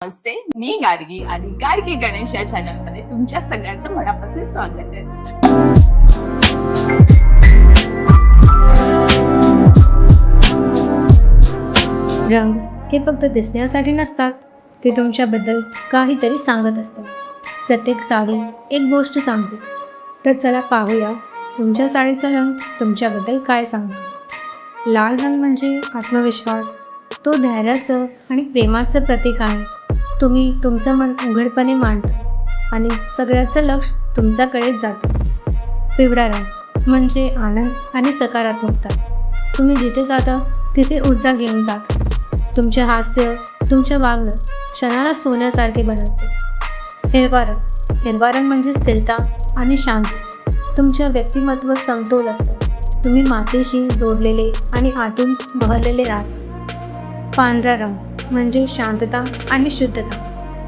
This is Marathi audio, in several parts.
नमस्ते, मी गार्गी आणि गार्गी गणेश या चॅनल मध्ये तुमच्या सगळ्यांचं मनापासून स्वागत आहे. रंग हे फक्त दिसण्यासाठी नसतात, ते तुमच्याबद्दल काहीतरी सांगत असतात. प्रत्येक साडी एक गोष्ट सांगते. तर चला पाहूया तुमच्या साडीचा रंग तुमच्याबद्दल काय सांगतो. लाल रंग म्हणजे आत्मविश्वास. तो धैर्याचं आणि प्रेमाचं प्रतीक आहे. तुम्ही तुमचं मन उघडपणे मांडता आणि सगळ्याचं लक्ष तुमच्याकडेच जातं. पिवळा रंग म्हणजे आनंद आणि सकारात्मकता. तुम्ही जिथे जाता तिथे ऊर्जा घेऊन जाता. तुमचे हास्य, तुमचं वागणं क्षणाला सोन्यासारखे बनवते. हिरवा रंग म्हणजे स्थिरता आणि शांती. तुमच्या व्यक्तिमत्व समतोल असतं. तुम्ही मातीशी जोडलेले आणि आतून बहरलेले राहता. पांढरा रंग म्हणजे शांतता आणि शुद्धता.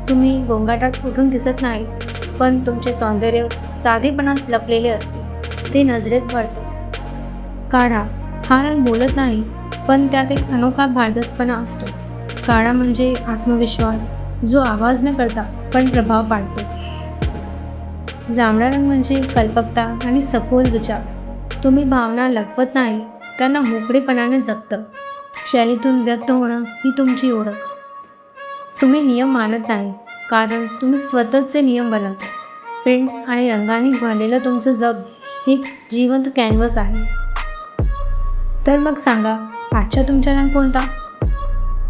तुम्ही गोंगाटात उठून दिसत नाही, पण तुमचे सौंदर्य साधेपणात लपलेले असते. ते नजरेत भरते. काळा हा रंग बोलत नाही, पण त्यात एक अनोखा भारदस्तपणा असतो. काळा म्हणजे आत्मविश्वास, जो आवाज न करता पण प्रभाव पाडतो. जांभळा रंग म्हणजे कल्पकता आणि सखोल विचार. तुम्ही भावना लपवत नाही, त्यांना मोकळेपणाने जगतं. शैलीतून व्यक्त होणं ही तुमची ओळख. तुम्ही नियम मानत नाही, कारण तुम्ही स्वतःचे नियम बनवता. प्रिंट्स आणि रंगांनी भरलेलं तुमचं जग एक जिवंत कॅनव्हास आहे. तर मग सांगा, आजचा तुमचा रंग कोणता?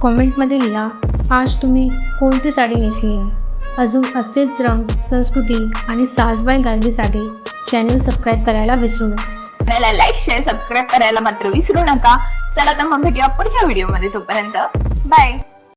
कॉमेंटमध्ये लिहा आज तुम्ही कोणती साडी नेसली आहे. अजून असेच रंग, संस्कृती आणि साजबाई गार्गीसाठी चॅनल सबस्क्राईब करायला विसरू नका. चॅनलला लाईक, शेअर, सबस्क्राईब करायला मात्र विसरू नका. चला तर मग भेटूया पुढच्या व्हिडिओमध्ये. तोपर्यंत बाय.